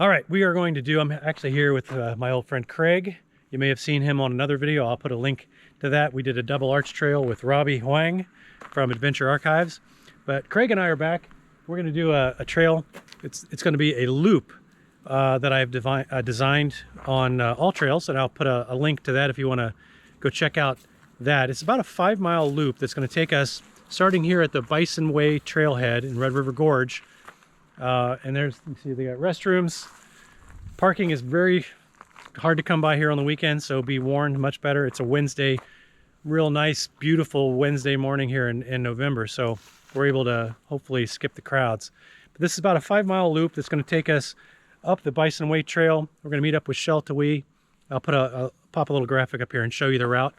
All right, we are going to do, I'm actually here with my old friend Craig. You may have seen him on another video. I'll put a link to that. We did a double arch trail with Robbie Huang from Adventure Archives. But Craig and I are back. We're going to do a trail. It's going to be a loop that I've designed on All Trails, and I'll put a link to that if you want to go check out that. It's about a 5-mile loop that's going to take us starting here at the Bison Way trailhead in Red River Gorge. And there's, you see, they got restrooms. Parking is very hard to come by here on the weekend, so be warned, much better. It's a Wednesday, real nice, beautiful Wednesday morning here in November, so we're able to hopefully skip the crowds. But this is about a 5-mile loop that's going to take us up the Bison Way Trail. We're going to meet up with Sheltawee. I'll put pop a little graphic up here and show you the route.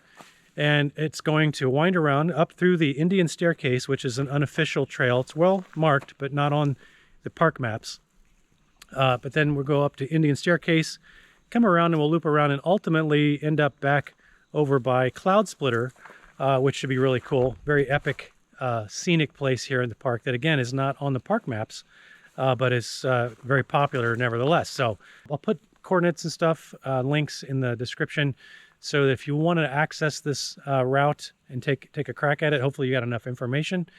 And it's going to wind around up through the Indian Staircase, which is an unofficial trail. It's well marked, but not on the park maps. But then we'll go up to Indian Staircase, come around, and we'll loop around and ultimately end up back over by Cloudsplitter, which should be really cool. Very epic, scenic place here in the park that, again, is not on the park maps, but is very popular nevertheless. So I'll put coordinates and stuff, links in the description, so that if you want to access this route and take a crack at it, hopefully you got enough information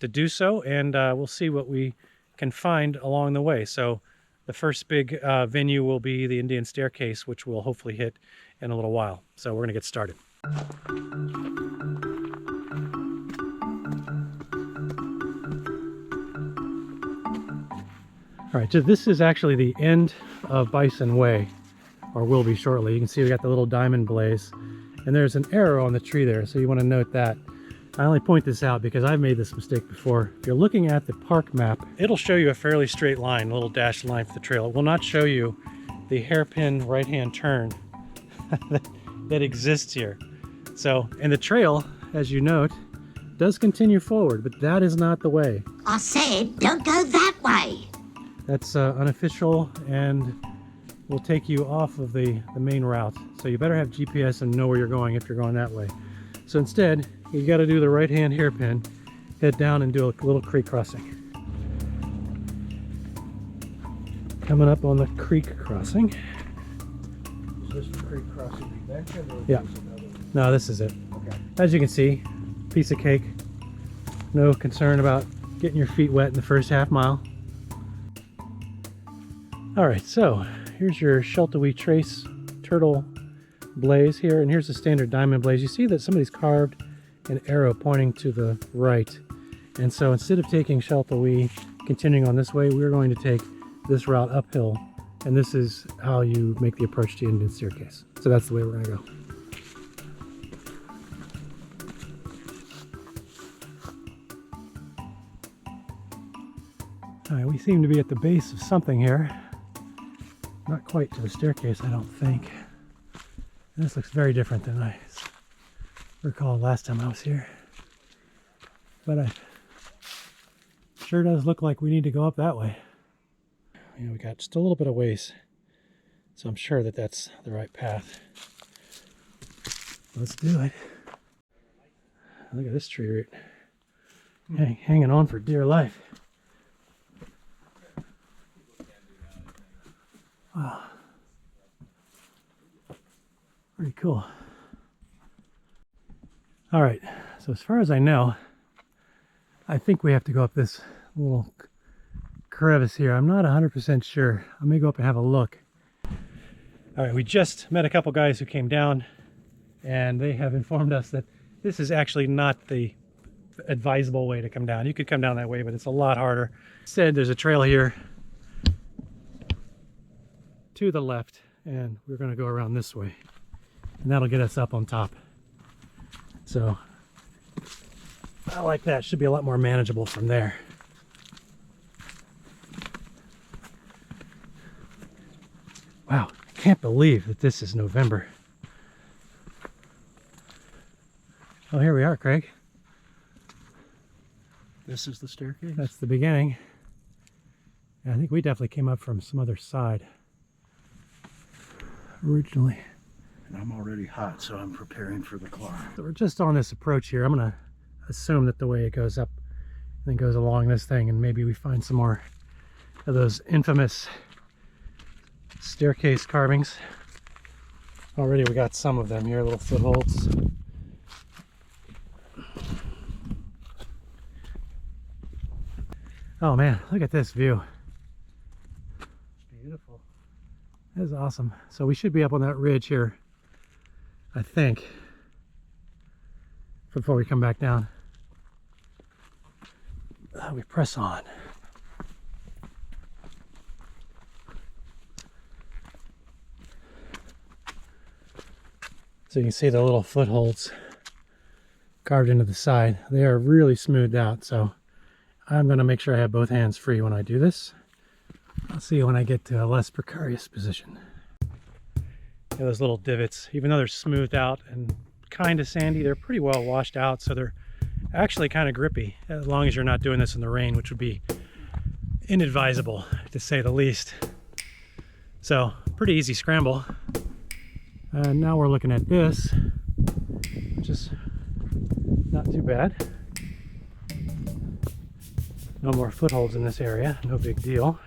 to do so, and we'll see what we can find along the way. So the first big venue will be the Indian Staircase, which we'll hopefully hit in a little while. So we're going to get started. All right, so this is actually the end of Bison Way, or will be shortly. You can see we got the little diamond blaze, and there's an arrow on the tree there, so you want to note that. I only point this out because I've made this mistake before. If you're looking at the park map, it'll show you a fairly straight line, a little dashed line for the trail. It will not show you the hairpin right-hand turn that exists here. So, and the trail, as you note, does continue forward, but that is not the way. I said, don't go that way. That's unofficial and will take you off of the main route. So you better have GPS and know where you're going if you're going that way. So instead, you got to do the right-hand hairpin, head down and do a little creek crossing. Coming up on the creek crossing. Is this the creek crossing you mentioned? Or Yeah. No, this is it. Okay. As you can see, piece of cake. No concern about getting your feet wet in the first half mile. All right, so here's your Sheltawee Trace turtle blaze here, and here's the standard diamond blaze. You see that somebody's carved an arrow pointing to the right, and so instead of taking Sheltawee, continuing on this way, we're going to take this route uphill, and this is how you make the approach to Indian Staircase. So that's the way we're going to go. All right, we seem to be at the base of something here. Not quite to the staircase, I don't think. And this looks very different than I recall last time I was here. But it sure does look like we need to go up that way. You know, we got just a little bit of ways, so I'm sure that that's the right path. Let's do it. Look at this tree root. Hanging on for dear life. Wow. Pretty cool. All right, so as far as I know, I think we have to go up this little crevice here. I'm not 100% sure. I may go up and have a look. All right, we just met a couple guys who came down, and they have informed us that this is actually not the advisable way to come down. You could come down that way, but it's a lot harder. Instead, there's a trail here to the left, and we're going to go around this way, and that'll get us up on top. So I like that. Should be a lot more manageable from there. Wow, I can't believe that this is November. Oh, here we are, Craig. This is the staircase? That's the beginning. And I think we definitely came up from some other side originally. And I'm already hot, so I'm preparing for the climb. So we're just on this approach here. I'm going to assume that the way it goes up and goes along this thing, and maybe we find some more of those infamous staircase carvings. Already we got some of them here, little footholds. Oh man, look at this view. Beautiful. That is awesome. So we should be up on that ridge here, I think, before we come back down. We press on. So you can see the little footholds carved into the side. They are really smoothed out, so I'm going to make sure I have both hands free when I do this. I'll see you when I get to a less precarious position. Yeah, those little divots, even though they're smoothed out and kind of sandy, they're pretty well washed out, so they're actually kind of grippy, as long as you're not doing this in the rain, which would be inadvisable, to say the least. So, pretty easy scramble. And now we're looking at this, which is not too bad. No more footholds in this area, no big deal.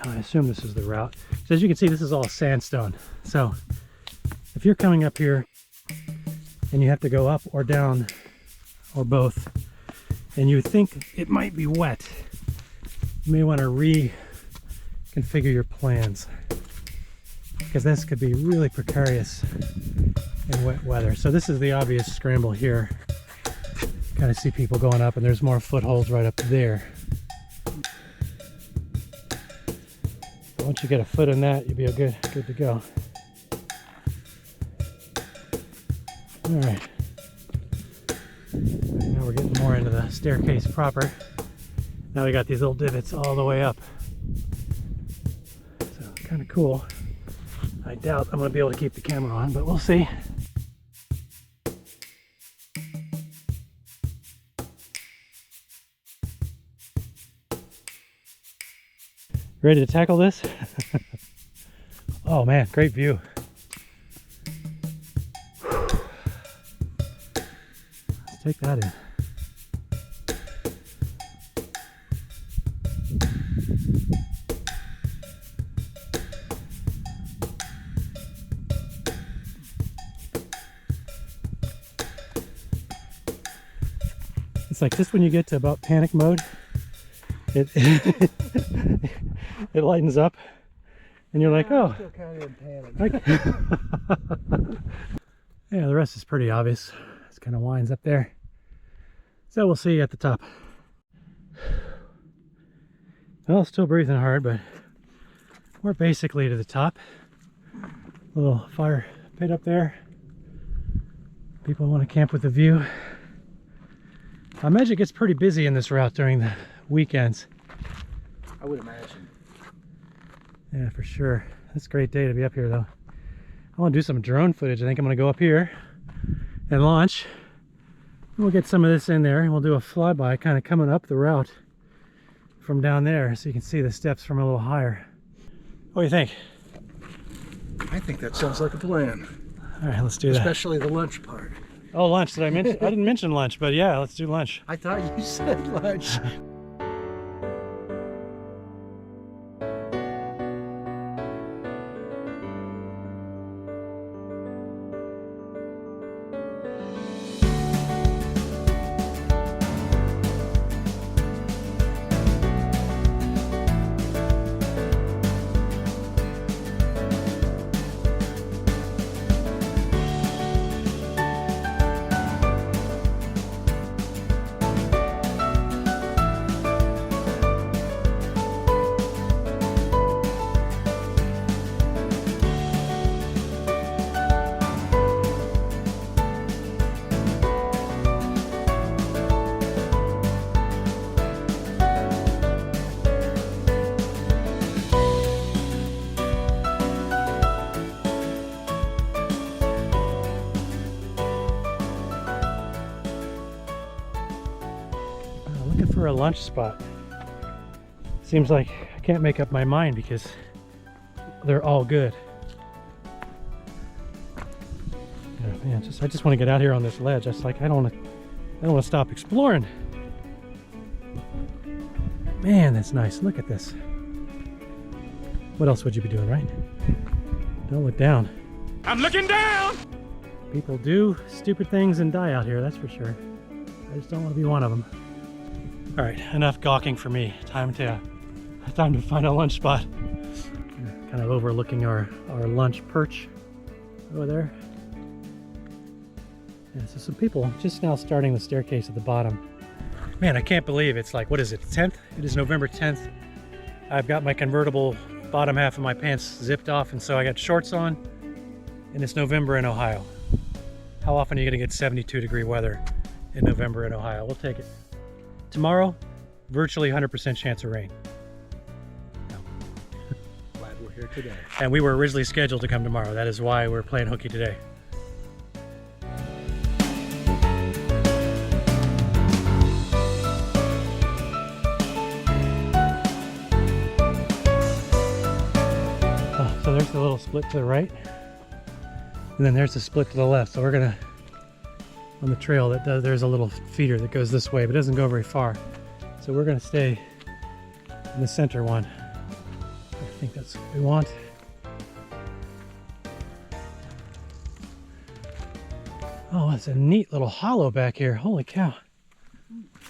I assume this is the route. So as you can see, this is all sandstone. So if you're coming up here and you have to go up or down or both, and you think it might be wet, you may want to reconfigure your plans, because this could be really precarious in wet weather. So this is the obvious scramble here. Kind of see people going up, and there's more footholds right up there. But once you get a foot in that, you'll be good to go. All right. Now we're getting more into the staircase proper. Now we got these little divots all the way up. So kind of cool. I doubt I'm going to be able to keep the camera on, but we'll see. Ready to tackle this? Oh man, great view. Let's take that in. It's like just when you get to about panic mode, it it lightens up, and you're like, oh. Still kind of in panic. Yeah, the rest is pretty obvious. It kind of winds up there. So we'll see you at the top. Well, still breathing hard, but we're basically to the top. A little fire pit up there. People want to camp with a view. I imagine it gets pretty busy in this route during the weekends. I would imagine. Yeah, for sure. That's a great day to be up here, though. I want to do some drone footage. I think I'm going to go up here and launch. We'll get some of this in there, and we'll do a flyby kind of coming up the route from down there, so you can see the steps from a little higher. What do you think? I think that sounds like a plan. All right, let's do that. Especially the lunch part. Oh, lunch. Did I mention? I didn't mention lunch, but yeah, let's do lunch. I thought you said lunch. For a lunch spot. Seems like I can't make up my mind because they're all good. Oh, man, I just want to get out here on this ledge. I don't want to stop exploring. Man, that's nice. Look at this. What else would you be doing, right? Don't look down. I'm looking down! People do stupid things and die out here, that's for sure. I just don't want to be one of them. All right, enough gawking for me. Time to find a lunch spot. Kind of overlooking our lunch perch over there. Yeah, so some people just now starting the staircase at the bottom. Man, I can't believe it's like, what is it, 10th? It is November 10th. I've got my convertible bottom half of my pants zipped off, and so I got shorts on, and it's November in Ohio. How often are you gonna get 72-degree weather in November in Ohio? We'll take it. Tomorrow, virtually 100% chance of rain. Glad we're here today. And we were originally scheduled to come tomorrow. That is why we're playing hooky today. So there's the little split to the right, and then there's the split to the left. So we're gonna, on the trail, there's a little feeder that goes this way, but it doesn't go very far. So we're gonna stay in the center one. I think that's what we want. Oh, it's a neat little hollow back here. Holy cow.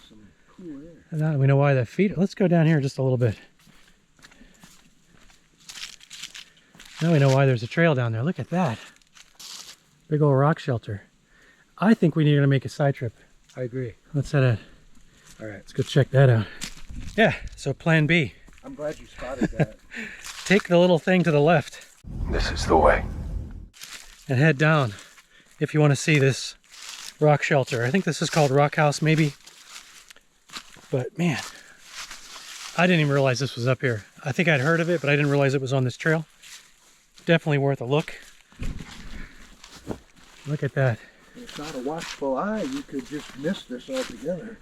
Some cool air. And now we know why that feeder. Let's go down here just a little bit. Now we know why there's a trail down there. Look at that. Big old rock shelter. I think we need to make a side trip. I agree. Let's head out. All right. Let's go check that out. Yeah, so plan B. I'm glad you spotted that. Take the little thing to the left This is the way. and head down if you want to see this rock shelter. I think this is called Rock House, maybe. But man, I didn't even realize this was up here. I think I'd heard of it, but I didn't realize it was on this trail. Definitely worth a look. Look at that. It's not a watchful eye. You could just miss this altogether.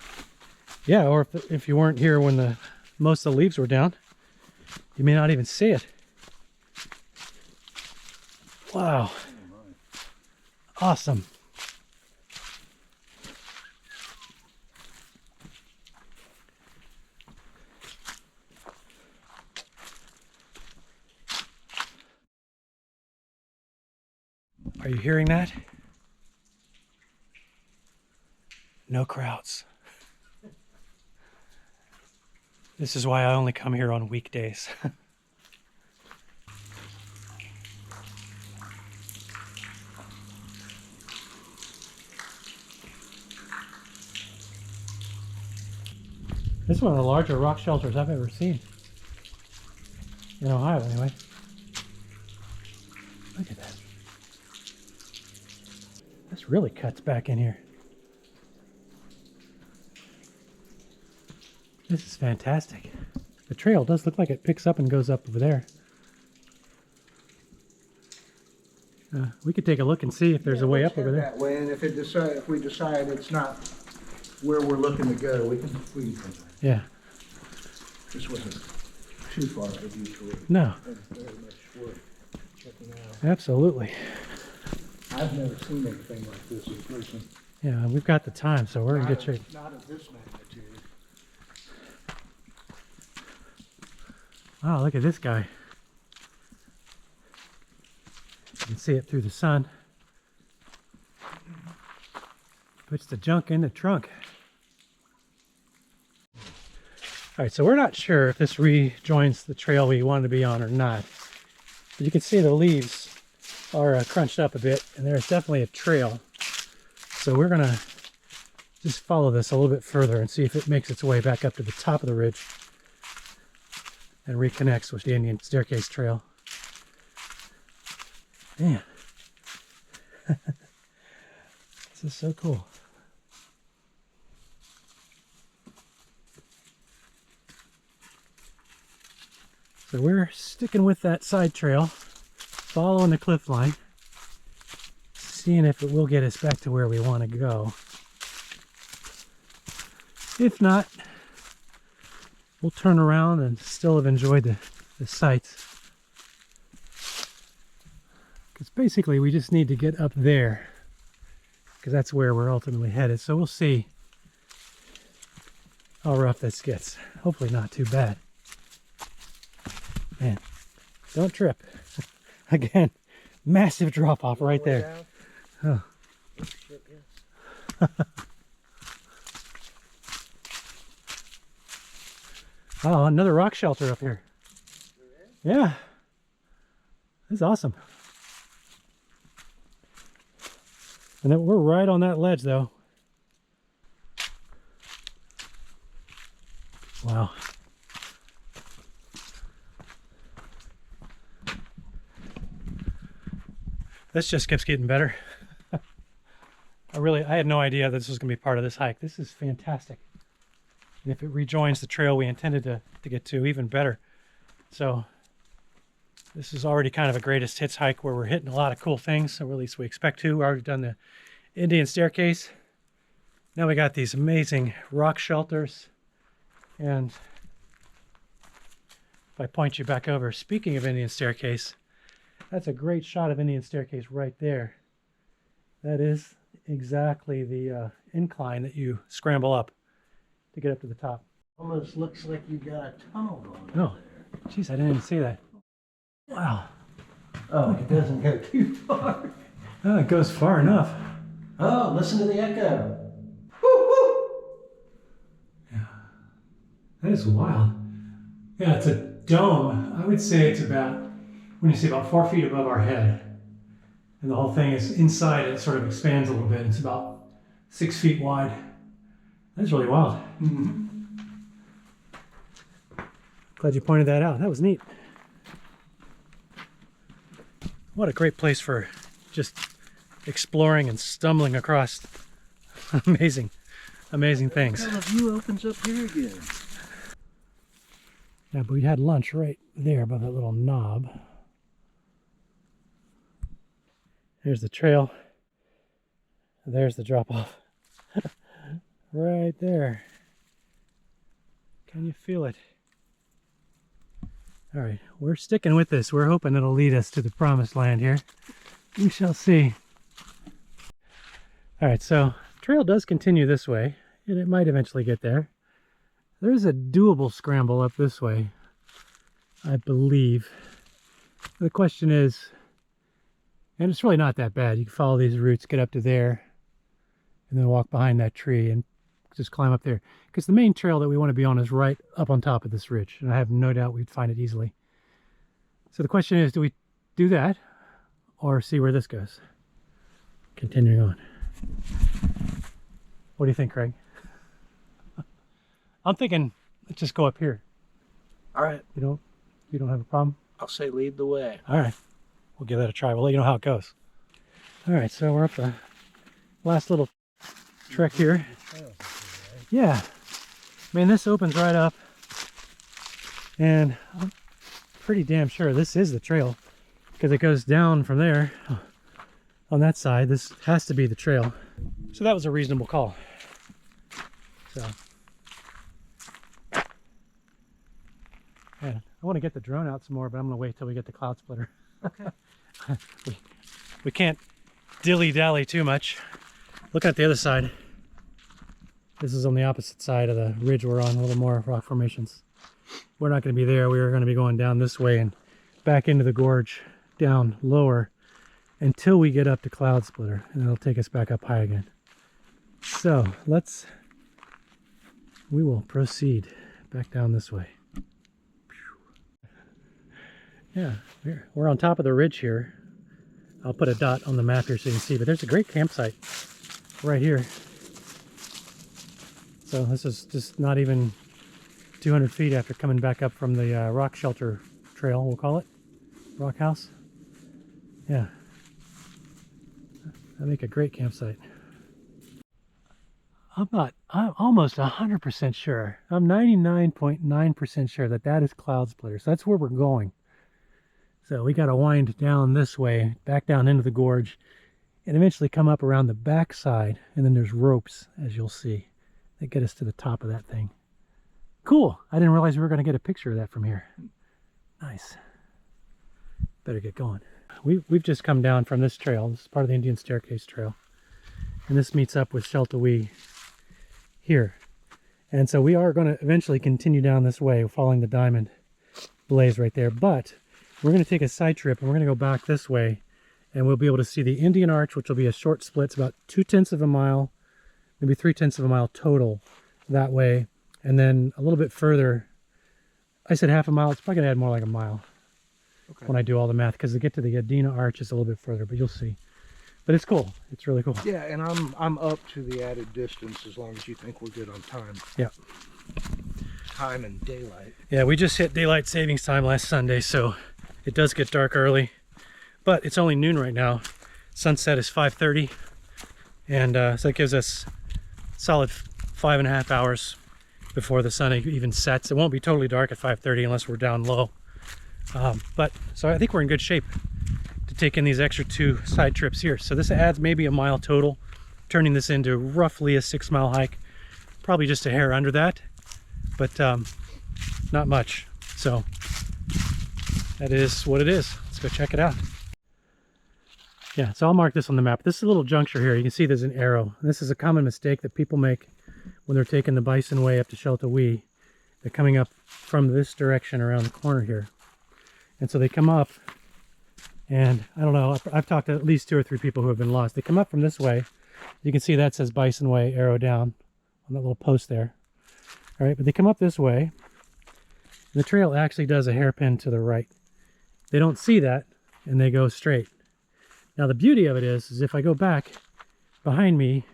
Yeah, or if you weren't here when most of the leaves were down, you may not even see it. Wow. Awesome. Are you hearing that? No crowds. This is why I only come here on weekdays. This is one of the larger rock shelters I've ever seen. In Ohio, anyway. Look at that. This really cuts back in here. This is fantastic. The trail does look like it picks up and goes up over there. We could take a look and see if there's a way up over there. That way, and if we decide it's not where we're looking to go, we can come back. Yeah. This wasn't too far of a detour. No, Very much worth checking out. absolutely. I've never seen anything like this in person. Yeah, we've got the time, so we're in good shape. Not of this magnitude. Wow, look at this guy. You can see it through the sun. Puts the junk in the trunk. All right, so we're not sure if this rejoins the trail we wanted to be on or not. But you can see the leaves are crunched up a bit, and there's definitely a trail. So we're gonna just follow this a little bit further and see if it makes its way back up to the top of the ridge and reconnects with the Indian Staircase Trail. Man, this is so cool. So we're sticking with that side trail, following the cliff line, seeing if it will get us back to where we want to go. If not, we'll turn around and still have enjoyed the sights. Because basically we just need to get up there, because that's where we're ultimately headed. So we'll see how rough this gets. Hopefully not too bad. Man, Don't trip. Again, massive drop off right there. Oh. Oh, another rock shelter up here. Yeah. This is awesome. And then we're right on that ledge though. Wow. This just keeps getting better. I had no idea this was going to be part of this hike. This is fantastic. And if it rejoins the trail we intended to get to, even better. So this is already kind of a greatest hits hike where we're hitting a lot of cool things, or at least we expect to. We've already done the Indian staircase. Now we got these amazing rock shelters. And if I point you back over, speaking of Indian staircase, that's a great shot of Indian staircase right there. That is exactly the incline that you scramble up to get up to the top. Almost looks like you got a tunnel going Oh, on there. geez, I didn't even see that. Wow. Oh, it doesn't go too far. Oh, it goes far enough. Oh, listen to the echo. Woo, woo. That is wild. Yeah, it's a dome. I would say it's about, when you say about 4 feet above our head. And the whole thing is inside, it sort of expands a little bit. It's about 6 feet wide. That's really wild. Mm-hmm. Glad you pointed that out. That was neat. What a great place for just exploring and stumbling across amazing things. Well, the view opens up here again. Yeah, but we had lunch right there above that little knob. There's the trail. There's the drop off. Right there. Can you feel it? All right, we're sticking with this. We're hoping it'll lead us to the promised land here. We shall see. All right, so trail does continue this way, and it might eventually get there. There's a doable scramble up this way, I believe. The question is, and it's really not that bad. You can follow these routes, get up to there, and then walk behind that tree and just climb up there. Because the main trail that we want to be on is right up on top of this ridge, and I have no doubt we'd find it easily. So the question is, do we do that or see where this goes? Continuing on. What do you think, Craig? I'm thinking let's just go up here. All right. You don't have a problem? I'll say lead the way. All right. We'll give that a try. We'll let you know how it goes. All right, so we're up the last little trek here. Yeah. I mean, this opens right up. And I'm pretty damn sure this is the trail because it goes down from there on that side. This has to be the trail. So that was a reasonable call. So, yeah, I want to get the drone out some more, but I'm going to wait till we get the Cloudsplitter. Okay. we can't dilly-dally too much. Look at the other side. This is on the opposite side of the ridge we're on, a little more rock formations. We're not going to be there. We are going to be going down this way and back into the gorge, down lower, until we get up to Cloudsplitter, and it'll take us back up high again. So we will proceed back down this way. Yeah, we're on top of the ridge here. I'll put a dot on the map here so you can see, but there's a great campsite right here. So this is just not even 200 feet after coming back up from the rock shelter trail, we'll call it. Rock house. Yeah. That'd make a great campsite. I'm almost 100% sure. I'm 99.9% sure that that is Cloudsplitter. So that's where we're going. So we got to wind down this way, back down into the gorge, and eventually come up around the back side. And then there's ropes, as you'll see, that get us to the top of that thing. Cool. I didn't realize we were going to get a picture of that from here. Nice. Better get going. We've just come down from this trail. This is part of the Indian Staircase Trail. And this meets up with Sheltawee here. And so we are going to eventually continue down this way, following the diamond blaze right there. But We're going to take a side trip and we're going to go back this way, and we'll be able to see the Indian Arch, which will be a short split. It's about 2/10 of a mile, maybe 3/10 of a mile total that way. And then a little bit further, I said half a mile, it's probably going to add more like a mile when I do all the math, because to get to the Adena Arch is a little bit further, but you'll see. But it's cool. It's really cool. Yeah, and I'm up to the added distance as long as you think we're good on time. Yeah. Time and daylight. Yeah, we just hit daylight savings time last Sunday, so it does get dark early. But it's only noon right now. Sunset is 5:30, and so that gives us solid 5.5 hours before the sun even sets. It won't be totally dark at 5:30 unless we're down low. But so I think we're in good shape to take in these extra 2 side trips here. So this adds maybe a mile total, turning this into roughly a 6-mile hike. Probably just a hair under that, but not much. So that is what it is. Let's go check it out. Yeah, so I'll mark this on the map. This is a little juncture here. You can see there's an arrow. This is a common mistake that people make when they're taking the Bison Way up to Sheltawee. They're coming up from this direction around the corner here. And so they come up, and I don't know, I've talked to at least 2 or 3 people who have been lost. They come up from this way. You can see that says Bison Way, arrow down on that little post there. All right, but they come up this way. The trail actually does a hairpin to the right. They don't see that, and they go straight. Now the beauty of it is if I go back behind me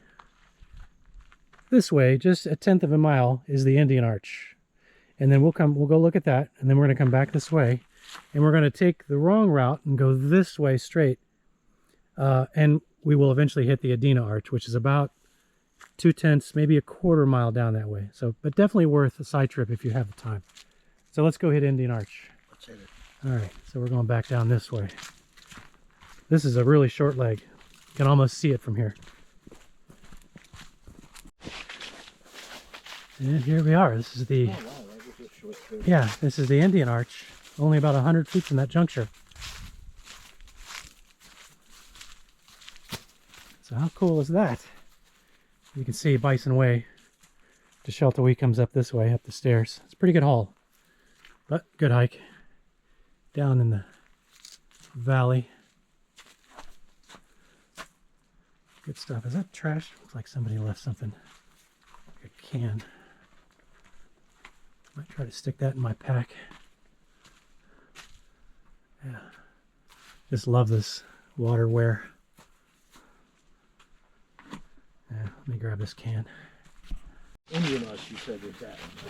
this way, just a 1/10 of a mile is the Indian Arch. And then we'll go look at that, and then we're gonna come back this way, and we're gonna take the wrong route and go this way straight. And we will eventually hit the Adena Arch, which is about 2/10, maybe a 1/4 mile down that way. So, but definitely worth a side trip if you have the time. So let's go hit Indian Arch. Let's hit it. All right, so we're going back down this way. This is a really short leg. You can almost see it from here. And here we are. This is the, yeah, this is the Indian Arch. Only about 100 feet from that juncture. So how cool is that? You can see Bison Way to Sheltawee comes up this way, up the stairs. It's a pretty good haul, but good hike down in the valley. Good stuff. Is that trash? Looks like somebody left something. Like a can. Might try to stick that in my pack. Yeah. Just love this waterware. Yeah, let me grab this can. Indian Arch, you said, was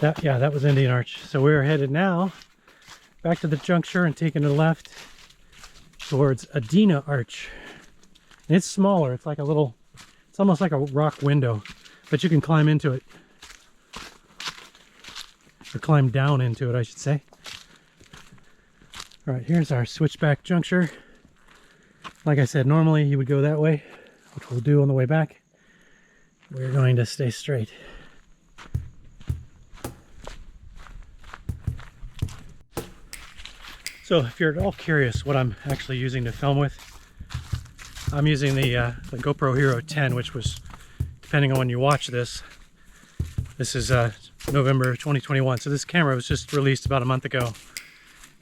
that? Yeah, that was Indian Arch. So we're headed now back to the juncture and taking a left towards Adena Arch. And it's smaller. It's like a little, it's almost like a rock window, but you can climb into it. Or climb down into it, I should say. All right, here's our switchback juncture. Like I said, normally you would go that way, which we'll do on the way back. We're going to stay straight. So if you're at all curious what I'm actually using to film with, I'm using the GoPro Hero 10, which was, depending on when you watch this is November 2021. So this camera was just released about a month ago.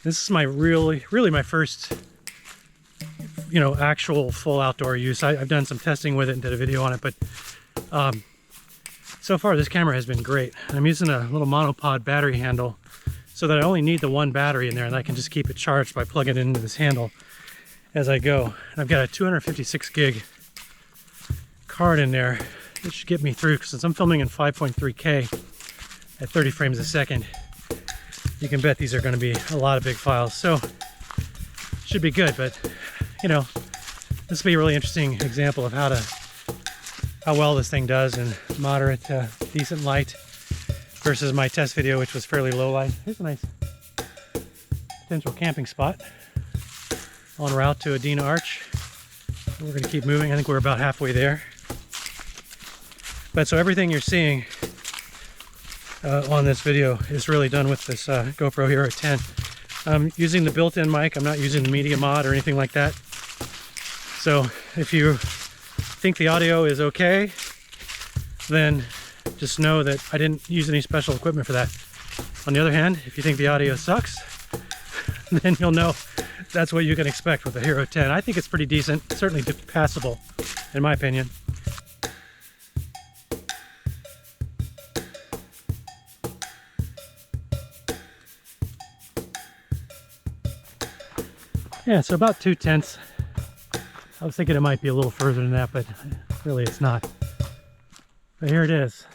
This is my really my first, actual full outdoor use. I've done some testing with it and did a video on it, but so far this camera has been great. I'm using a little monopod battery handle so that I only need the one battery in there, and I can just keep it charged by plugging it into this handle as I go. And I've got a 256 gig card in there. It should get me through, because since I'm filming in 5.3K at 30 frames a second, you can bet these are going to be a lot of big files. So should be good, but this will be a really interesting example of how well this thing does in moderate to decent light versus my test video, which was fairly low light. Here's a nice potential camping spot en route to Adena Arch. We're going to keep moving. I think we're about halfway there. But so everything you're seeing on this video is really done with this GoPro Hero 10. I'm using the built-in mic. I'm not using the media mod or anything like that. So if you think the audio is okay, then just know that I didn't use any special equipment for that. On the other hand, if you think the audio sucks, then you'll know that's what you can expect with the Hero 10. I think it's pretty decent, certainly passable, in my opinion. Yeah, so about 2/10. I was thinking it might be a little further than that, but really it's not. But here it is.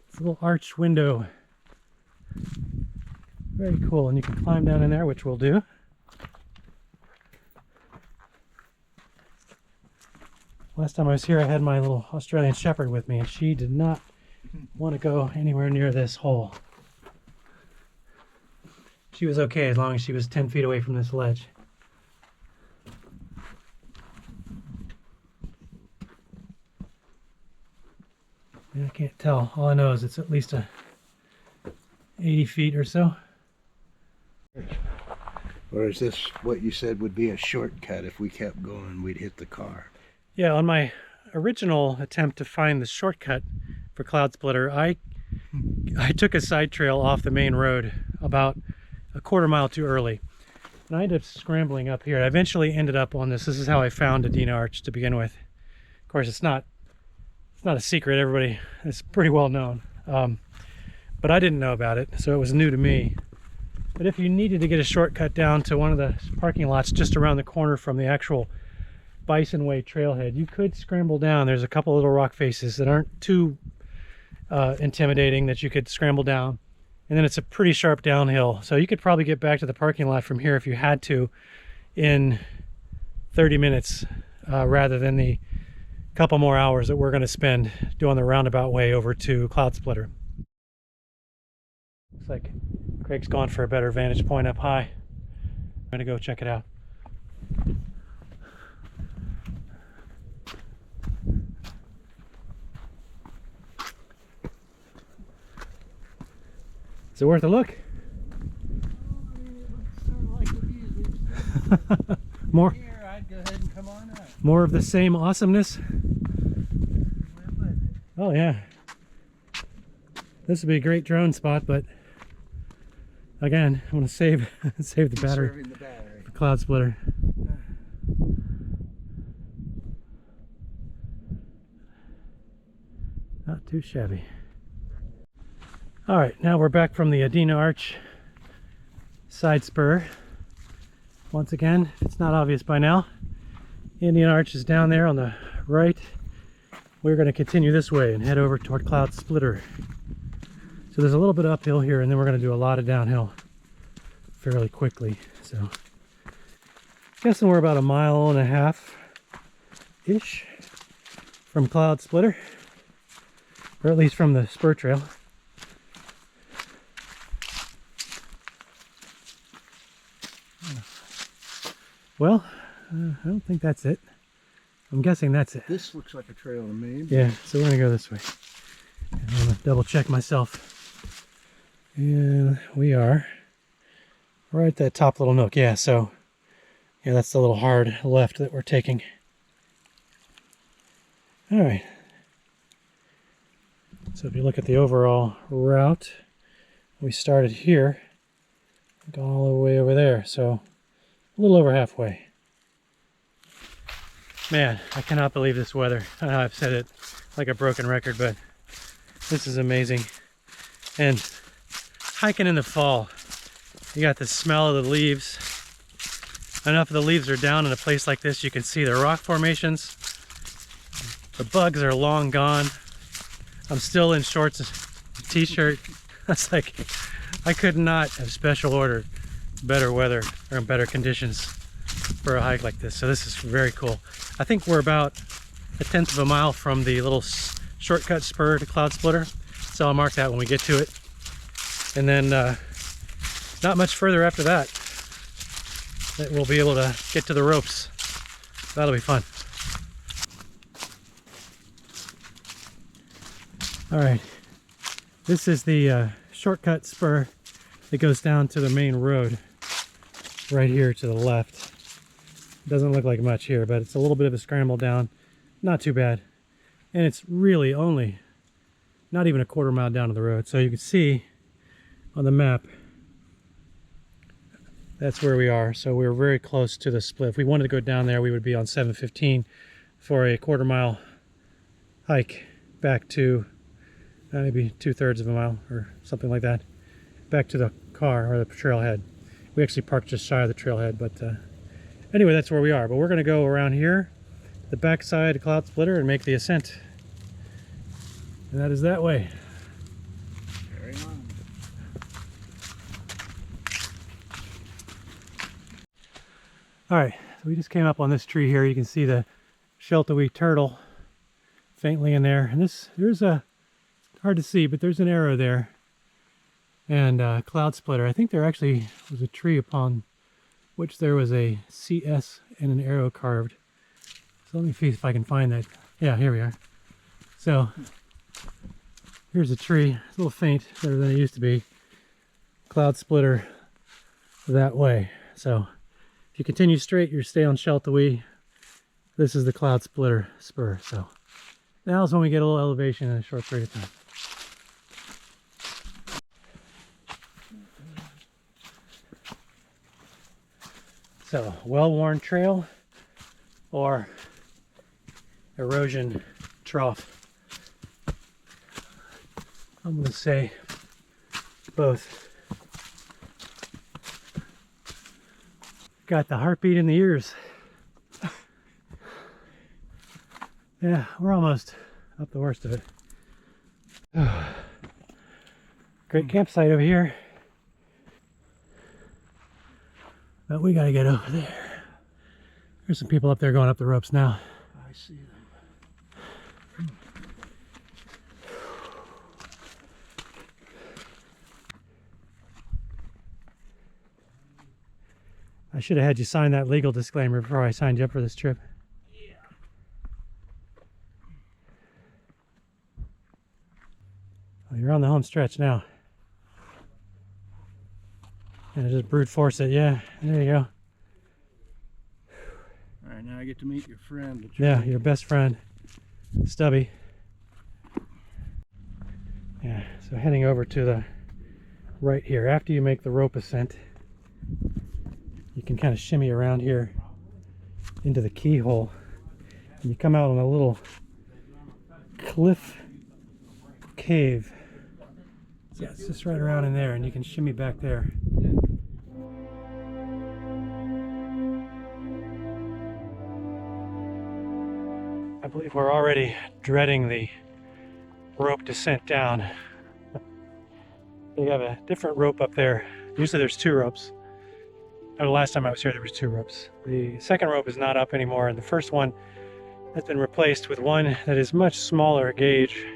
It's a little arched window. Very cool, and you can climb down in there, which we'll do. Last time I was here, I had my little Australian Shepherd with me, and she did not want to go anywhere near this hole. She was okay as long as she was 10 feet away from this ledge. I can't tell. All I know is it's at least 80 feet or so. Or is this what you said would be a shortcut? If we kept going, we'd hit the car. Yeah, on my original attempt to find the shortcut for Cloudsplitter, I took a side trail off the main road about a quarter mile too early. And I ended up scrambling up here. I eventually ended up on this. This is how I found Adena Arch to begin with. Of course, it's not a secret. Everybody, it's pretty well known. But I didn't know about it, so it was new to me. But if you needed to get a shortcut down to one of the parking lots just around the corner from the actual Bison Way trailhead, you could scramble down. There's a couple little rock faces that aren't too intimidating that you could scramble down. And then it's a pretty sharp downhill. So you could probably get back to the parking lot from here if you had to in 30 minutes rather than the couple more hours that we're going to spend doing the roundabout way over to Cloudsplitter. Looks like Craig's gone for a better vantage point up high. I'm going to go check it out. Is it worth a look? More? Here, I'd go ahead and come on up. More of the same awesomeness? Oh yeah. This would be a great drone spot, but again, I want to save the battery for Cloudsplitter. Not too shabby. All right, now we're back from the Adena Arch side spur. Once again, if it's not obvious by now, Indian Arch is down there on the right. We're going to continue this way and head over toward Cloudsplitter. So there's a little bit uphill here, and then we're going to do a lot of downhill fairly quickly. So guessing we're about 1.5 miles-ish from Cloudsplitter, or at least from the spur trail. Well, I don't think that's it. I'm guessing that's it. This looks like a trail to me. Yeah, so we're gonna go this way. And I'm gonna double check myself. And we are right at that top little nook. Yeah, so yeah, that's the little hard left that we're taking. All right. So if you look at the overall route, we started here, gone all the way over there. So a little over halfway. Man, I cannot believe this weather. I know I've said it like a broken record, but this is amazing. And hiking in the fall, you got the smell of the leaves. Enough of the leaves are down in a place like this, you can see the rock formations. The bugs are long gone. I'm still in shorts and t-shirt. That's like, I could not have special ordered better weather or better conditions for a hike like this. So this is very cool. I think we're about 1/10 of a mile from the little shortcut spur to Cloudsplitter. So I'll mark that when we get to it. And then not much further after that, that we'll be able to get to the ropes. That'll be fun. All right, this is the shortcut spur that goes down to the main road right here to the left. Doesn't look like much here, but it's a little bit of a scramble down. Not too bad. And it's really only not even a 1/4 mile down to the road. So you can see on the map That's where we are. So we're very close to the split. If we wanted to go down there, we would be on 715 for a quarter-mile hike back to maybe 2/3 of a mile or something like that, back to the car or the trailhead. We actually parked just shy of the trailhead, but anyway, that's where we are. But we're going to go around here, the backside of Cloudsplitter, and make the ascent. And that is that way. Carry on. All right, so we just came up on this tree here. You can see the sheltawee turtle faintly in there. And there's a, hard to see, but there's an arrow there. And Cloudsplitter. I think there actually was a tree upon which there was a CS and an arrow carved. So let me see if I can find that. Yeah, here we are. So here's a tree. It's a little faint, better than it used to be. Cloudsplitter that way. So if you continue straight, you stay on Sheltawee. This is the Cloudsplitter spur. So now is when we get a little elevation in a short period of time. So, well-worn trail or erosion trough. I'm going to say both. Got the heartbeat in the ears. Yeah, we're almost up the worst of it. Great campsite over here. But we gotta get over there. There's some people up there going up the ropes now. I see them. I should have had you sign that legal disclaimer before I signed you up for this trip. Yeah. Well, you're on the home stretch now. And I just brute force it. Yeah, there you go. All right, now I get to meet your friend. Yeah, your best friend, Stubby. Yeah, so heading over to the right here. After you make the rope ascent, you can kind of shimmy around here into the keyhole. And you come out on a little cliff cave. So it's just right around in there, and you can shimmy back there. I believe we're already dreading the rope descent down. They have a different rope up there. Usually there's two ropes. The last time I was here there was two ropes. The second rope is not up anymore, and the first one has been replaced with one that is much smaller gauge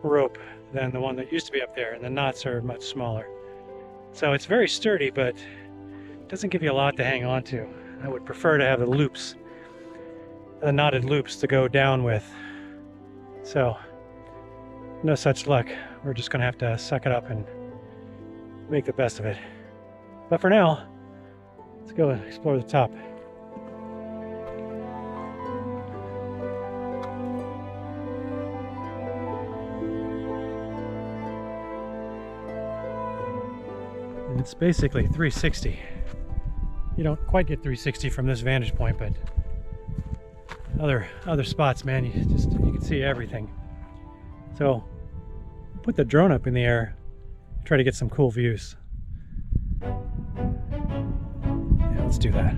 rope than the one that used to be up there, and the knots are much smaller. So it's very sturdy, but it doesn't give you a lot to hang on to. I would prefer to have the loops, the knotted loops to go down with. So no such luck. We're just gonna have to suck it up and make the best of it. But for now, let's go explore the top. And it's basically 360. You don't quite get 360 from this vantage point, but other spots, man, you can see everything. So put the drone up in the air, try to get some cool views. Yeah, let's do that.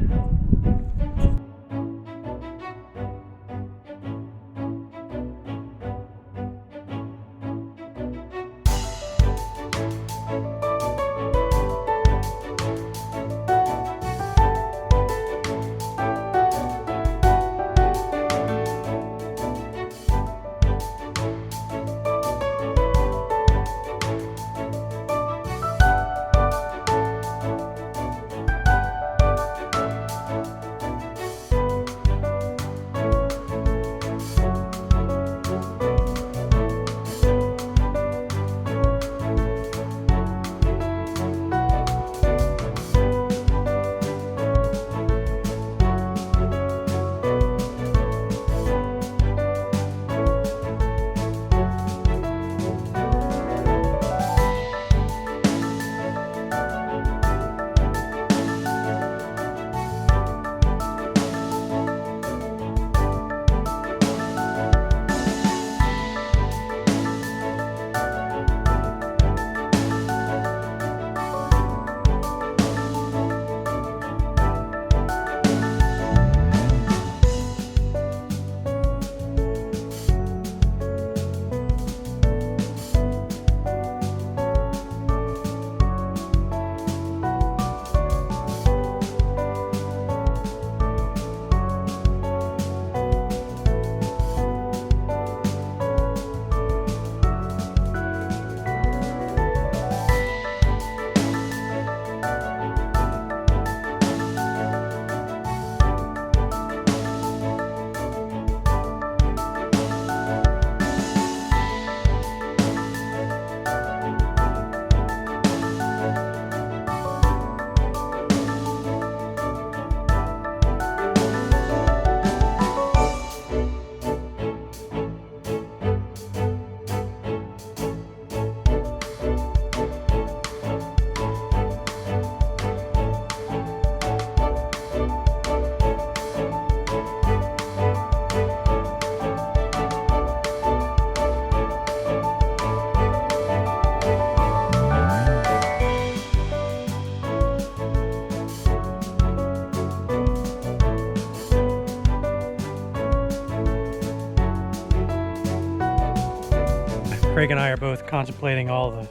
Craig and I are both contemplating all the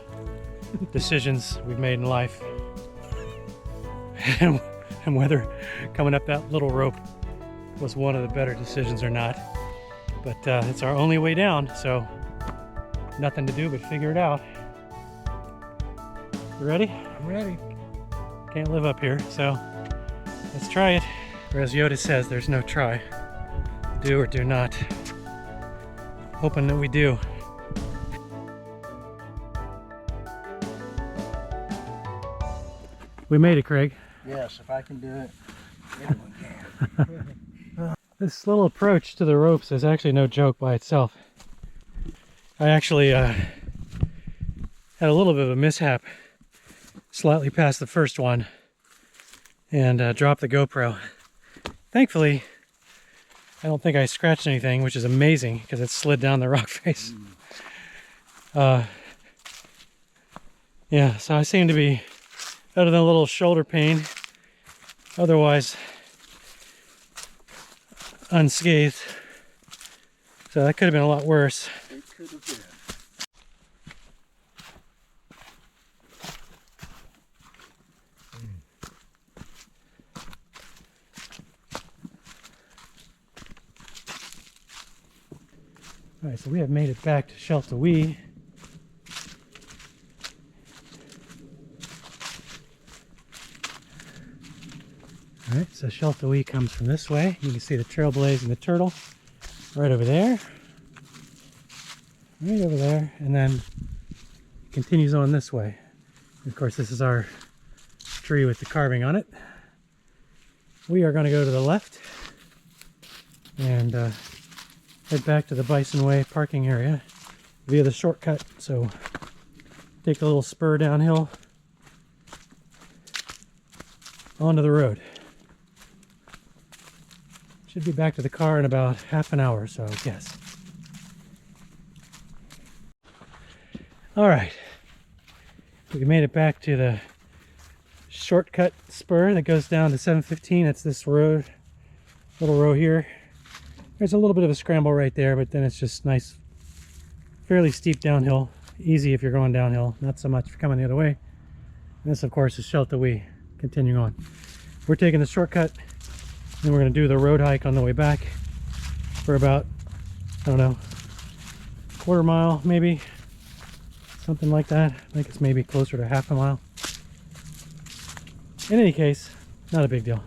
decisions we've made in life and whether coming up that little rope was one of the better decisions or not. But it's our only way down, so nothing to do but figure it out. You ready? I'm ready. Can't live up here, so let's try it. Or as Yoda says, there's no try. Do or do not. Hoping that we do. We made it, Craig. Yes, if I can do it, anyone can. This little approach to the ropes is actually no joke by itself. I actually had a little bit of a mishap slightly past the first one and dropped the GoPro. Thankfully, I don't think I scratched anything, which is amazing because it slid down the rock face. Yeah, so I seem to be, other than a little shoulder pain, otherwise unscathed. So that could have been a lot worse. It could have been. All right, so we have made it back to Sheltawee. All right, so Sheltawee comes from this way. You can see the Trailblaze and the turtle right over there. Right over there, and then continues on this way. Of course, this is our tree with the carving on it. We are going to go to the left and head back to the Bison Way parking area via the shortcut. So take the little spur downhill onto the road. Should be back to the car in about half an hour or so, I guess. All right, we made it back to the shortcut spur that goes down to 715. It's this road, little row here. There's a little bit of a scramble right there, but then it's just nice, fairly steep downhill. Easy if you're going downhill, not so much if you're coming the other way. And this, of course, is Sheltawee. Continuing on. We're taking the shortcut, and we're going to do the road hike on the way back for about, I don't know, quarter mile maybe, something like that. I think it's maybe closer to half a mile. In any case, not a big deal.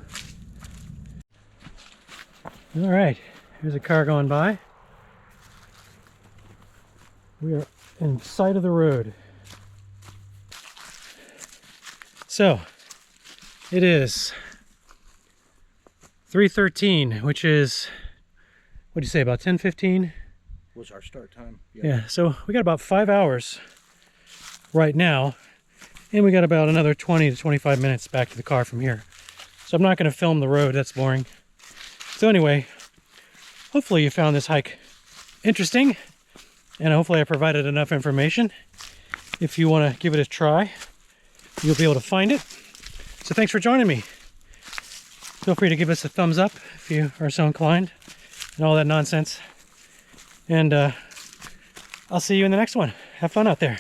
All right, here's a car going by. We are in sight of the road. So, it is 3:13, which is, what do you say, about 10:15? Was our start time? Yeah, so we got about 5 hours right now, and we got about another 20 to 25 minutes back to the car from here. So I'm not going to film the road, that's boring. So anyway, hopefully you found this hike interesting, and hopefully I provided enough information. If you want to give it a try, you'll be able to find it. So thanks for joining me. Feel free to give us a thumbs up if you are so inclined, and all that nonsense. And I'll see you in the next one. Have fun out there.